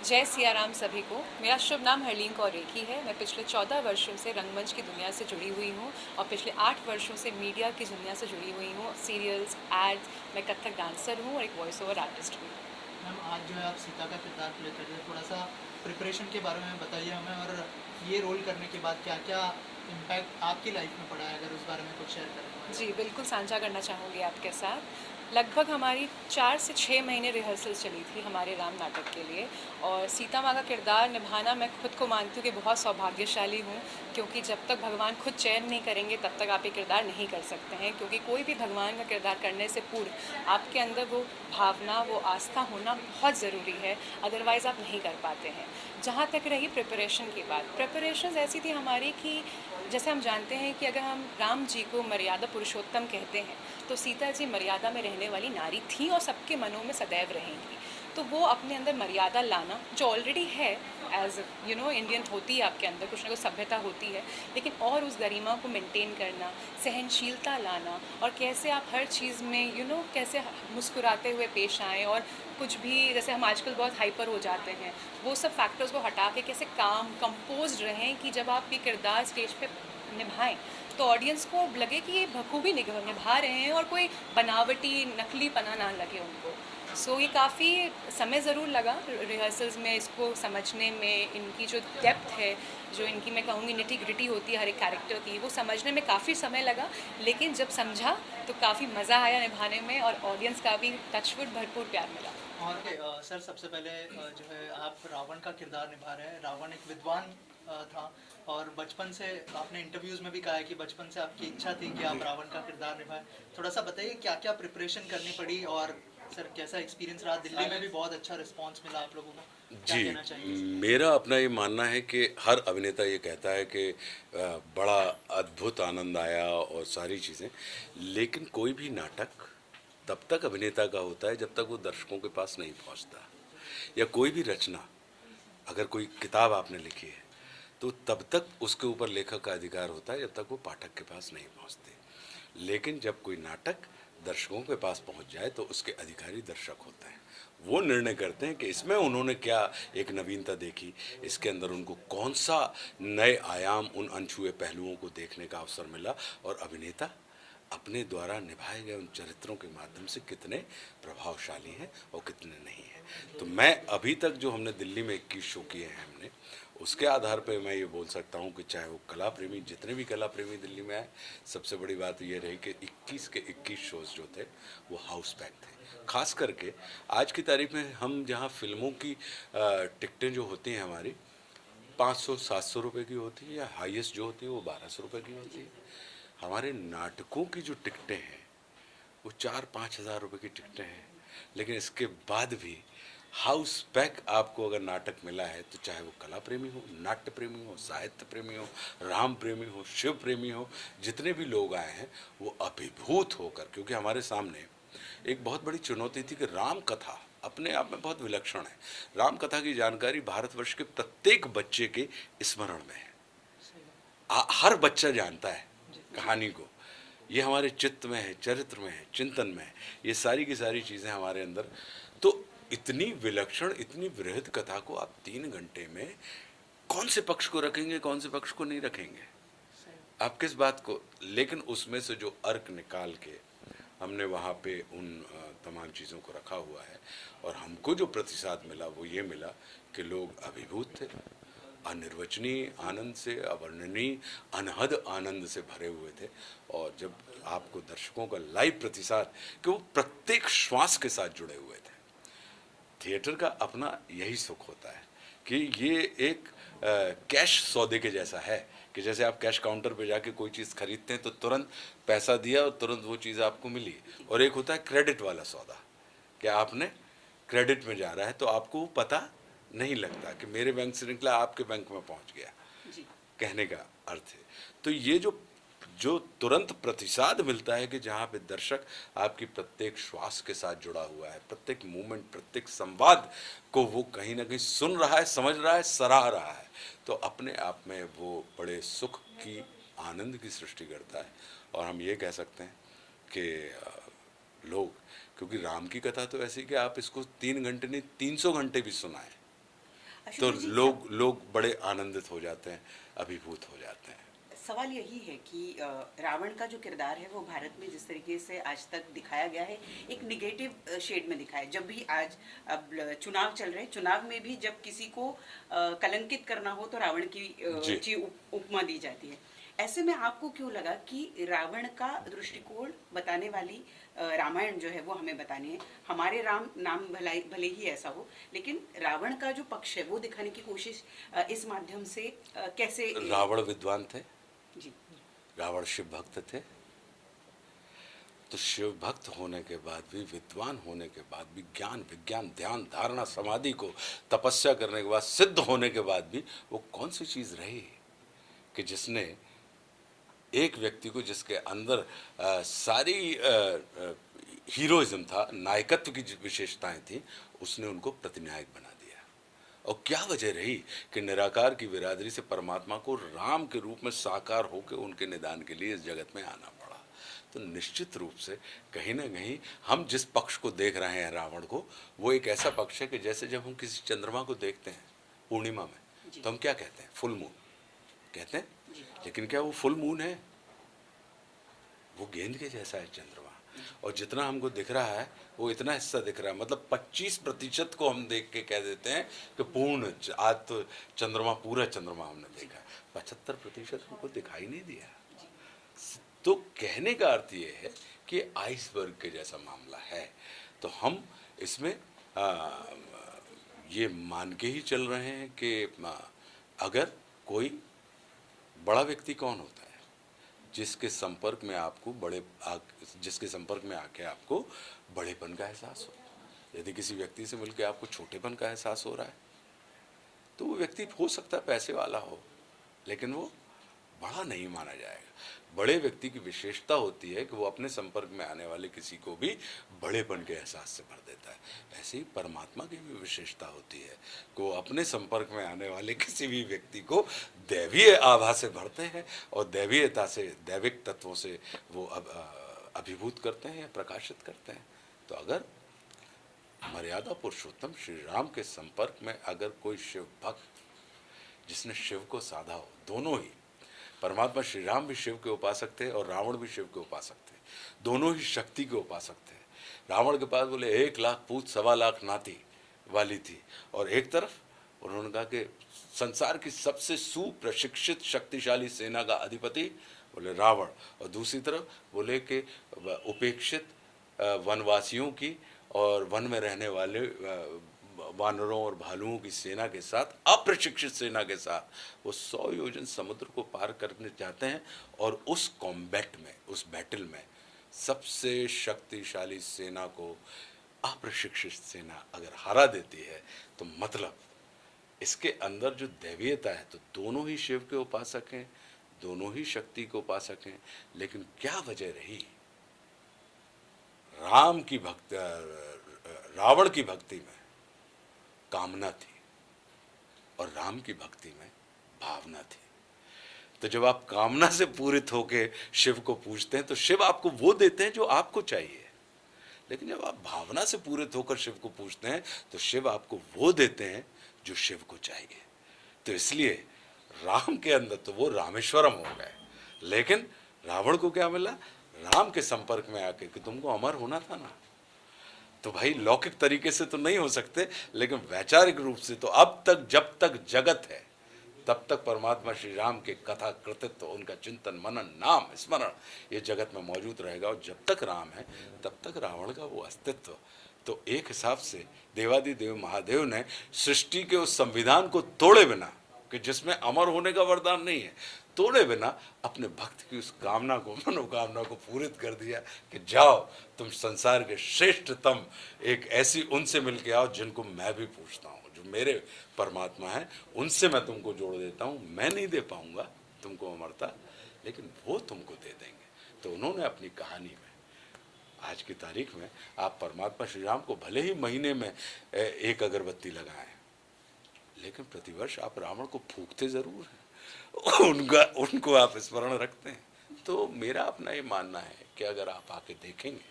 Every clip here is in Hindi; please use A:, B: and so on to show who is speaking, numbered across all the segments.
A: जय सिया राम सभी को। मेरा शुभ नाम हरलीन कौर रेखी है। मैं पिछले 14 वर्षों से रंगमंच की दुनिया से जुड़ी हुई हूँ और पिछले 8 वर्षों से मीडिया की दुनिया से जुड़ी हुई हूँ। सीरियल्स, एड्स, मैं कथक डांसर हूँ और एक वॉइस ओवर आर्टिस्ट भी हूँ।
B: मैम आज जो है आप सीता का किरदार प्ले कर रहे हैं, थोड़ा सा प्रिपरेशन के बारे में बताइए हमें, और ये रोल करने के बाद क्या क्या इम्पैक्ट आपकी लाइफ में पड़ा है, अगर उस बारे में कुछ शेयर करें हमारे
A: जी,
B: साथ।
A: बिल्कुल साझा करना चाहूँगी आपके साथ। लगभग हमारी 4 से 6 महीने रिहर्सल चली थी हमारे राम नाटक के लिए और सीता माँ का किरदार निभाना मैं खुद को मानती हूँ कि बहुत सौभाग्यशाली हूँ, क्योंकि जब तक भगवान खुद चयन नहीं करेंगे तब तक आप ये किरदार नहीं कर सकते हैं, क्योंकि कोई भी भगवान का किरदार करने से पूर्व आपके अंदर वो भावना, वो आस्था होना बहुत ज़रूरी है, अदरवाइज़ आप नहीं कर पाते हैं। जहाँ तक रही प्रिपरेशन की बात, प्रिपरेशंस ऐसी थी हमारी कि जैसे हम जानते हैं कि अगर हम राम जी को मर्यादा पुरुषोत्तम कहते हैं तो सीता जी मर्यादा में रहने वाली नारी थी और सबके मनों में सदैव रहेंगी। तो वो अपने अंदर मर्यादा लाना जो ऑलरेडी है, एज इंडियन होती है, आपके अंदर कुछ ना कुछ सभ्यता होती है, लेकिन और उस गरिमा को मेंटेन करना, सहनशीलता लाना और कैसे आप हर चीज़ में कैसे मुस्कुराते हुए पेश आएँ और कुछ भी, जैसे हम आजकल बहुत हाइपर हो जाते हैं, वो सब फैक्टर्स को हटा के कैसे काम कंपोज्ड रहें कि जब आप ये किरदार स्टेज पे निभाएं तो ऑडियंस को लगे कि ये बखूबी निभा रहे हैं और कोई बनावटी नकली पना ना लगे उनको। सो ये काफ़ी समय ज़रूर लगा रिहर्सल्स में इसको समझने में, इनकी जो डेप्थ है, जो इनकी मैं कहूँगी निटी ग्रिटी होती है हर एक कैरेक्टर की, वो समझने में काफ़ी समय लगा, लेकिन जब समझा तो काफ़ी मज़ा आया निभाने में और ऑडियंस का भी टचवुड भरपूर प्यार मिला।
B: और सर सबसे पहले जो है आप रावण का किरदार निभा रहे हैं। रावण एक विद्वान था, और बचपन से आपने इंटरव्यूज़ में भी कहा है कि बचपन से आपकी इच्छा थी कि आप रावण का किरदार निभाएं। थोड़ा सा बताइए क्या क्या प्रिपरेशन करनी पड़ी, और सर कैसा एक्सपीरियंस रहा। दिल्ली में भी बहुत अच्छा रिस्पांस मिला आप लोगों को, क्या
C: जी,
B: कहना चाहेंगे इसके लिए।
C: मेरा अपना ये मानना है कि हर अभिनेता ये कहता है कि बड़ा अद्भुत आनंद आया और सारी चीज़ें, लेकिन कोई भी नाटक तब तक अभिनेता का होता है जब तक वो दर्शकों के पास नहीं पहुंचता। या कोई भी रचना, अगर कोई किताब आपने लिखी है तो तब तक उसके ऊपर लेखक का अधिकार होता है जब तक वो पाठक के पास नहीं पहुंचते। लेकिन जब कोई नाटक दर्शकों के पास पहुंच जाए तो उसके अधिकारी दर्शक होते हैं। वो निर्णय करते हैं कि इसमें उन्होंने क्या एक नवीनता देखी, इसके अंदर उनको कौन सा नए आयाम, उन अनछुए पहलुओं को देखने का अवसर मिला, और अभिनेता अपने द्वारा निभाए गए उन चरित्रों के माध्यम से कितने प्रभावशाली हैं और कितने नहीं हैं। तो मैं अभी तक जो हमने दिल्ली में 21 शो किए हैं हमने, उसके आधार पर मैं ये बोल सकता हूँ कि चाहे वो कला प्रेमी, जितने भी कला प्रेमी दिल्ली में आए, सबसे बड़ी बात ये रही कि 21 के 21 शोज़ जो थे वो हाउस पैक थे। खास करके आज की तारीख में हम जहाँ फिल्मों की टिकटें जो होती हैं हमारी 500-700 रुपये की होती है, या हाईएस्ट जो होती है वो 1200 रुपये की होती है, हमारे नाटकों की जो टिकटें हैं वो 4-5 हज़ार रुपये की टिकटें हैं। लेकिन इसके बाद भी हाउस पैक आपको अगर नाटक मिला है, तो चाहे वो कला प्रेमी हो, नाट्य प्रेमी हो, साहित्य प्रेमी हो, राम प्रेमी हो, शिव प्रेमी हो, जितने भी लोग आए हैं वो अभिभूत होकर, क्योंकि हमारे सामने एक बहुत बड़ी चुनौती थी कि राम कथा अपने आप में बहुत विलक्षण है। राम कथा की जानकारी भारतवर्ष के प्रत्येक बच्चे के स्मरण में है। हर बच्चा जानता है कहानी को। ये हमारे चित्त में है, चरित्र में है, चिंतन में है, ये सारी की सारी चीज़ें हमारे अंदर। तो इतनी विलक्षण, इतनी वृहद कथा को आप 3 घंटे में कौन से पक्ष को रखेंगे, कौन से पक्ष को नहीं रखेंगे, आप किस बात को। लेकिन उसमें से जो अर्क निकाल के हमने वहाँ पे उन तमाम चीज़ों को रखा हुआ है, और हमको जो प्रतिसाद मिला वो ये मिला कि लोग अभिभूत थे, अनिर्वचनीय आनंद से, अवर्णनीय अनहद आनंद से भरे हुए थे। और जब आपको दर्शकों का लाइव प्रतिसाद, कि वो प्रत्येक श्वास के साथ जुड़े हुए थे। थिएटर का अपना यही सुख होता है कि ये एक कैश सौदे के जैसा है, कि जैसे आप कैश काउंटर पे जाके कोई चीज़ खरीदते हैं तो तुरंत पैसा दिया और तुरंत वो चीज़ आपको मिली। और एक होता है क्रेडिट वाला सौदा, कि आपने क्रेडिट में जा रहा है तो आपको पता नहीं लगता कि मेरे बैंक से निकला आपके बैंक में पहुंच गया,
A: जी।
C: कहने का अर्थ है। तो ये जो जो तुरंत प्रतिसाद मिलता है, कि जहाँ पे दर्शक आपकी प्रत्येक श्वास के साथ जुड़ा हुआ है, प्रत्येक मूवमेंट, प्रत्येक संवाद को वो कहीं ना कहीं सुन रहा है, समझ रहा है, सराह रहा है, तो अपने आप में वो बड़े सुख की, आनंद की सृष्टि करता है। और हम ये कह सकते हैं कि लोग, क्योंकि राम की कथा तो ऐसी कि आप इसको 3 घंटे नहीं 300 घंटे भी सुनाएं तो
D: आशुतोष जी,
C: लोग बड़े आनंदित हो जाते हैं, अभिभूत हो जाते हैं।
D: सवाल यही है कि रावण का जो किरदार है वो भारत में जिस तरीके से आज तक दिखाया गया है, एक निगेटिव शेड में दिखाया है। जब भी आज अब चुनाव चल रहे हैं, चुनाव में भी जब किसी को कलंकित करना हो तो रावण की
C: जी।
D: उपमा दी जाती है। ऐसे में आपको क्यों लगा कि रावण का दृष्टिकोण बताने वाली रामायण जो है वो हमें बतानी है? हमारे राम नाम भले ही ऐसा हो, लेकिन रावण का जो पक्ष है वो दिखाने की कोशिश इस माध्यम से कैसे?
C: रावण विद्वान थे,
D: जी।
C: रावण शिव भक्त थे, तो शिव भक्त होने के बाद भी, विद्वान होने के बाद भी, ज्ञान विज्ञान ध्यान धारणा समाधि को तपस्या करने के बाद, सिद्ध होने के बाद भी वो कौन सी चीज रही कि जिसने एक व्यक्ति को, जिसके अंदर सारी हीरोइज्म था, नायकत्व की विशेषताएं थी, उसने उनको प्रतिनायक बना दिया। और क्या वजह रही कि निराकार की बिरादरी से परमात्मा को राम के रूप में साकार होकर उनके निदान के लिए इस जगत में आना पड़ा। तो निश्चित रूप से कहीं ना कहीं हम जिस पक्ष को देख रहे हैं रावण को, वो एक ऐसा पक्ष है कि जैसे जब हम किसी चंद्रमा को देखते हैं पूर्णिमा में, तो हम क्या कहते हैं? फुल मून कहते हैं। लेकिन क्या वो फुल मून है? वो गेंद के जैसा है चंद्रमा, और जितना हमको दिख रहा है वो इतना हिस्सा दिख रहा है। मतलब 25% को हम देख के कह देते हैं कि पूर्ण, आज तो चंद्रमा, पूरा चंद्रमा हमने देखा, 75% हमको दिखाई नहीं दिया। तो कहने का अर्थ ये है कि आइसबर्ग के जैसा मामला है। तो हम इसमें ये मान के ही चल रहे हैं कि अगर कोई बड़ा व्यक्ति कौन होता है? जिसके संपर्क में आपको जिसके संपर्क में आके आपको बड़ेपन का एहसास हो। यदि किसी व्यक्ति से मिलकर आपको छोटेपन का एहसास हो रहा है, तो वो व्यक्ति हो सकता है पैसे वाला हो, लेकिन वो बड़ा नहीं माना जाएगा। बड़े व्यक्ति की विशेषता होती है कि वो अपने संपर्क में आने वाले किसी को भी बड़ेपन के एहसास से भर देता है। ऐसे ही परमात्मा की भी विशेषता होती है कि वो अपने संपर्क में आने वाले किसी भी व्यक्ति को दैवीय आभा से भरते हैं और दैवीयता से, दैविक तत्वों से वो अभिभूत करते हैं या प्रकाशित करते हैं। तो अगर मर्यादा पुरुषोत्तम श्री राम के संपर्क में अगर कोई शिव भक्त जिसने शिव को साधा हो, दोनों ही परमात्मा श्री राम भी शिव के उपासक थे और रावण भी शिव के उपासक थे, दोनों ही शक्ति के उपासक थे। रावण के पास बोले 1 लाख पूत 1.25 लाख नाती वाली थी, और एक तरफ उन्होंने कहा कि संसार की सबसे सुप्रशिक्षित शक्तिशाली सेना का अधिपति बोले रावण, और दूसरी तरफ बोले कि उपेक्षित वनवासियों की और वन में रहने वाले वानरों और भालुओं की सेना के साथ, अप्रशिक्षित सेना के साथ वो 100 योजन समुद्र को पार करने जाते हैं, और उस कॉम्बैट में, उस बैटल में सबसे शक्तिशाली सेना को अप्रशिक्षित सेना अगर हरा देती है, तो मतलब इसके अंदर जो दैवीयता है, तो दोनों ही शिव के उपासक हैं, दोनों ही शक्ति के उपासक हैं। लेकिन क्या वजह रही? रावण की भक्ति में कामना थी और राम की भक्ति में भावना थी। तो जब आप कामना से पूरित होकर शिव को पूजते हैं, तो शिव आपको वो देते हैं जो आपको चाहिए। लेकिन जब आप भावना से पूरित होकर शिव को पूजते हैं, तो शिव आपको वो देते हैं जो शिव को चाहिए। तो इसलिए राम के अंदर तो वो रामेश्वरम हो गए, लेकिन रावण को क्या मिला? राम के संपर्क में आके कि तुमको अमर होना था ना। तो भाई लौकिक तरीके से तो नहीं हो सकते, लेकिन वैचारिक रूप से तो अब तक, जब तक जगत है, तब तक परमात्मा श्री राम के कथा कृतित्व, उनका चिंतन मनन नाम स्मरण ये जगत में मौजूद रहेगा। और जब तक राम है, तब तक रावण का वो अस्तित्व। तो एक हिसाब से देवादिदेव महादेव ने सृष्टि के उस संविधान को तोड़े बिना, कि जिसमें अमर होने का वरदान नहीं है, तोड़े बिना अपने भक्त की उस कामना को, मनोकामना को पूरित कर दिया कि जाओ तुम संसार के श्रेष्ठतम एक ऐसी उनसे मिलके आओ जिनको मैं भी पूछता हूँ, जो मेरे परमात्मा है, उनसे मैं तुमको जोड़ देता हूँ। मैं नहीं दे पाऊंगा तुमको अमरता, लेकिन वो तुमको दे देंगे। तो उन्होंने अपनी कहानी में, आज की तारीख में, आप परमात्मा श्री राम को भले ही महीने में 1 अगरबत्ती लगाएं, लेकिन प्रतिवर्ष आप रावण को फूंकते जरूर हैं, उनको आप स्मरण रखते हैं। तो मेरा अपना ये मानना है कि अगर आप आके देखेंगे,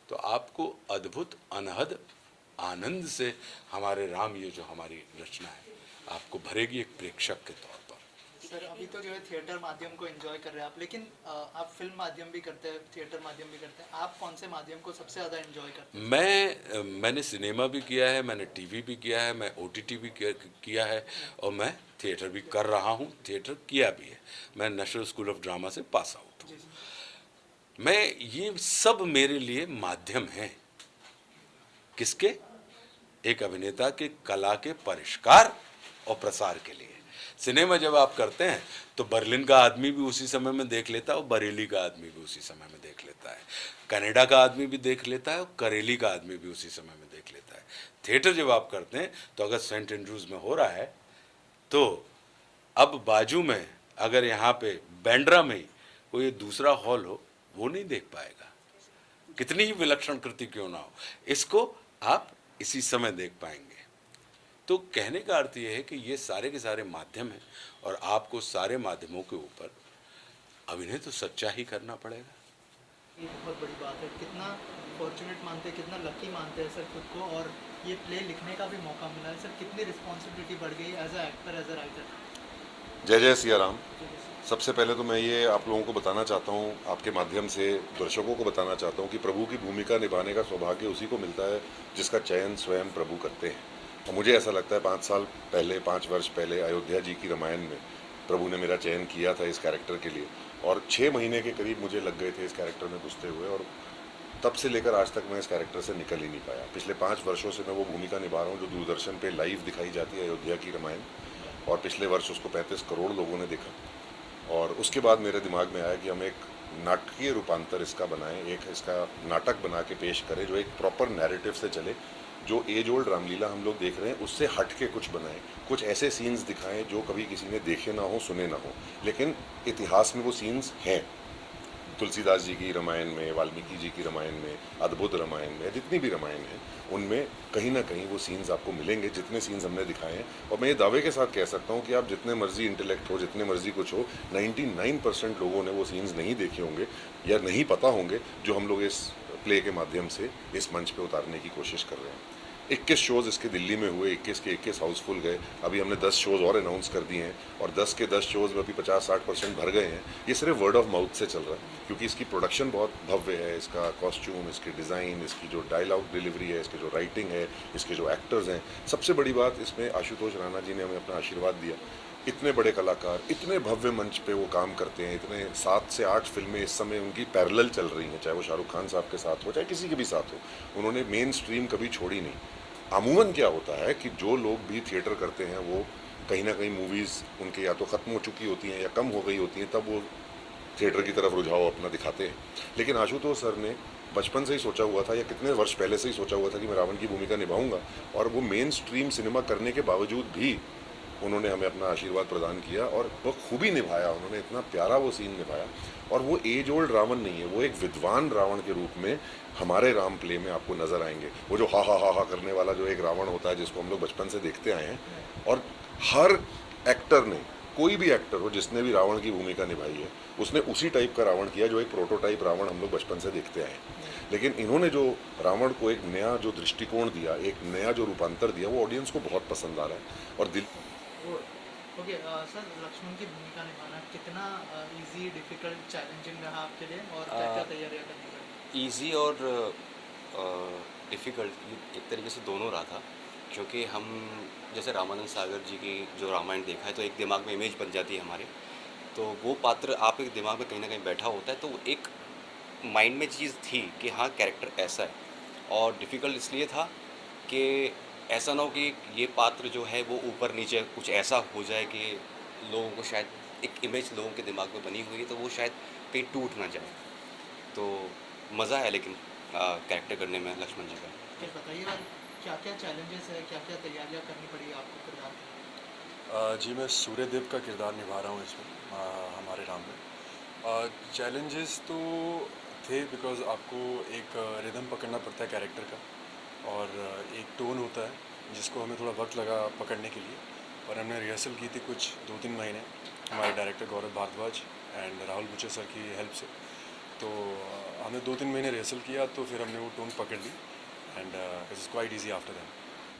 C: तो आपको अद्भुत अनहद आनंद से हमारे राम ये जो हमारी रचना है आपको भरेगी एक प्रेक्षक के तौर पर।
B: सर अभी तो जो है थिएटर माध्यम को एंजॉय कर रहे हैं आप, लेकिन आप फिल्म माध्यम भी करते हैं, थिएटर माध्यम भी करते हैं, आप कौन से माध्यम को सबसे ज़्यादा एंजॉय करते हैं?
C: मैंने सिनेमा भी किया है, मैंने टीवी भी किया है, मैं ओटीटी भी किया है और मैं थिएटर भी कर रहा हूँ, थिएटर किया भी है। मैं नेशनल स्कूल ऑफ ड्रामा से पास आउट हूँ।
B: जी जी।
C: मैं ये सब मेरे लिए माध्यम हैं। किसके? एक अभिनेता के कला के परिष्कार और प्रसार के लिए। सिनेमा जब आप करते हैं तो बर्लिन का आदमी भी उसी समय में देख लेता है और बरेली का आदमी भी उसी समय में देख लेता है, कनाडा का आदमी भी देख लेता है और करेली का आदमी भी उसी समय में देख लेता है। थिएटर जब आप करते हैं तो अगर सेंट एंड्रूज में हो रहा है तो अब बाजू में अगर यहाँ पे बैंड्रा में कोई दूसरा हॉल हो वो नहीं देख पाएगा, कितनी ही विलक्षण कृति क्यों ना हो, इसको आप इसी समय देख पाएंगे। तो कहने का अर्थ ये है कि ये सारे के सारे माध्यम हैं और आपको सारे माध्यमों के ऊपर अभिनय तो सच्चा ही करना पड़ेगा।
B: ये बहुत बड़ी बात है, कितना फॉर्चुनेट मानते हैं, कितना लकी मानते हैं सर खुद को, और ये प्ले लिखने का भी मौका मिला है सर, कितनी रिस्पॉन्सिबिलिटी बढ़ गई as a actor, as a writer?
E: जय जय सिया राम। सबसे पहले तो मैं ये आप लोगों को बताना चाहता हूँ, आपके माध्यम से दर्शकों को बताना चाहता हूँ कि प्रभु की भूमिका निभाने का सौभाग्य उसी को मिलता है जिसका चयन स्वयं प्रभु करते हैं। और मुझे ऐसा लगता है 5 वर्ष पहले अयोध्या जी की रामायण में प्रभु ने मेरा चयन किया था इस कैरेक्टर के लिए, और 6 महीने के करीब मुझे लग गए थे इस कैरेक्टर में घुसते हुए, और तब से लेकर आज तक मैं इस कैरेक्टर से निकल ही नहीं पाया। पिछले 5 वर्षों से मैं वो भूमिका निभा रहा हूँ जो दूरदर्शन पे लाइव दिखाई जाती है, अयोध्या की रामायण, और पिछले वर्ष उसको 35 करोड़ लोगों ने देखा। और उसके बाद मेरे दिमाग में आया कि हम एक नाटकीय रूपांतर इसका बनाएं, एक इसका नाटक बना के पेश करें जो एक प्रॉपर नैरेटिव से चले, जो एज ओल्ड रामलीला हम लोग देख रहे हैं उससे हट के कुछ बनाएं, कुछ ऐसे सीन्स दिखाएं जो कभी किसी ने देखे ना हो, सुने ना हो, लेकिन इतिहास में वो सीन्स हैं। तुलसीदास जी की रामायण में, वाल्मीकि जी की रामायण में, अद्भुत रामायण में, जितनी भी रामायण है उनमें कहीं ना कहीं वो सीन्स आपको मिलेंगे जितने सीन्स हमने दिखाए हैं। और मैं ये दावे के साथ कह सकता हूँ कि आप जितने मर्जी इंटेलेक्ट हो, जितने मर्जी कुछ हो, 99% लोगों ने वो सीन्स नहीं देखे होंगे या नहीं पता होंगे जो हम लोग इस प्ले के माध्यम से इस मंच पे उतारने की कोशिश कर रहे हैं। 21 शोज़ इसके दिल्ली में हुए, 21 के 21 हाउसफुल गए। अभी हमने 10 शोज़ और अनाउंस कर दिए हैं और 10 के 10 शोज़ में अभी 50-60% भर गए हैं। ये सिर्फ वर्ड ऑफ माउथ से चल रहा है क्योंकि इसकी प्रोडक्शन बहुत भव्य है, इसका कॉस्ट्यूम, इसकी डिज़ाइन, इसकी जो डायलॉग डिलीवरी है, इसकी जो राइटिंग है, इसके जो एक्टर्स हैं। सबसे बड़ी बात इसमें आशुतोष राणा जी ने हमें अपना आशीर्वाद दिया। इतने बड़े कलाकार इतने भव्य मंच पे वो काम करते हैं, इतने 7 से 8 फिल्में इस समय उनकी पैरेलल चल रही हैं, चाहे वो शाहरुख खान साहब के साथ हो, चाहे किसी के भी साथ हो, उन्होंने मेन स्ट्रीम कभी छोड़ी नहीं। अमूमन क्या होता है कि जो लोग भी थिएटर करते हैं वो कहीं ना कहीं मूवीज़ उनके या तो ख़त्म हो चुकी होती हैं या कम हो गई होती हैं, तब वो थिएटर की तरफ रुझाव अपना दिखाते हैं। लेकिन आशुतोष सर ने बचपन से ही सोचा हुआ था या कितने वर्ष पहले से ही सोचा हुआ था कि मैं रावण की भूमिका निभाऊंगा, और वो मेन स्ट्रीम सिनेमा करने के बावजूद भी उन्होंने हमें अपना आशीर्वाद प्रदान किया और वो खूबी निभाया। उन्होंने इतना प्यारा वो सीन निभाया, और वो एज ओल्ड रावण नहीं है, वो एक विद्वान रावण के रूप में हमारे राम प्ले में आपको नजर आएंगे। वो जो हा हा हा हा करने वाला जो एक रावण होता है जिसको हम लोग बचपन से देखते आए हैं, और हर एक्टर ने, कोई भी एक्टर हो जिसने भी रावण की भूमिका निभाई है, उसने उसी टाइप का रावण किया जो एक प्रोटोटाइप रावण हम लोग बचपन से देखते आए हैं। लेकिन इन्होंने जो रावण को एक नया जो दृष्टिकोण दिया, एक नया जो रूपांतर दिया, वो ऑडियंस को बहुत पसंद आ रहा है। और दिल
B: ओके सर, लक्ष्मण की भूमिका निभाना कितना इजी, डिफिकल्ट, चैलेंजिंग रहा आपके लिए, और क्या क्या तैयारियां करनी पड़ी?
F: ईजी और डिफ़िकल्ट एक तरीके से दोनों रहा था, क्योंकि हम जैसे रामानंद सागर जी की जो रामायण देखा है तो एक दिमाग में इमेज बन जाती है हमारे, तो वो पात्र आप एक दिमाग में कहीं ना कहीं बैठा होता है, तो एक माइंड में चीज़ थी कि हाँ कैरेक्टर ऐसा है। और डिफ़िकल्ट इसलिए था कि ऐसा ना हो कि ये पात्र जो है वो ऊपर नीचे कुछ ऐसा हो जाए कि लोगों को शायद एक इमेज लोगों के दिमाग में बनी हुई है तो वो शायद कहीं टूट ना जाए। तो मज़ा है लेकिन कैरेक्टर करने में लक्ष्मण जी का।
B: फिर बताइए क्या क्या चैलेंजेस है, क्या क्या तैयारियां करनी पड़ी आपको किरदार में?
G: जी, मैं सूर्यदेव का किरदार निभा रहा हूँ इसमें, हमारे राम में। चैलेंजेस तो थे बिकॉज़ आपको एक रिदम पकड़ना पड़ता है कैरेक्टर का, और एक टोन होता है जिसको हमें थोड़ा वक्त लगा पकड़ने के लिए। और हमने रिहर्सल की थी कुछ 2-3 महीने हमारे director Gaurav Bhardwaj and Rahul Buche sir की हेल्प से। तो हमने 2-3 महीने रिहर्सल किया, तो फिर हमने वो टोन पकड़ ली and it was quite easy after that.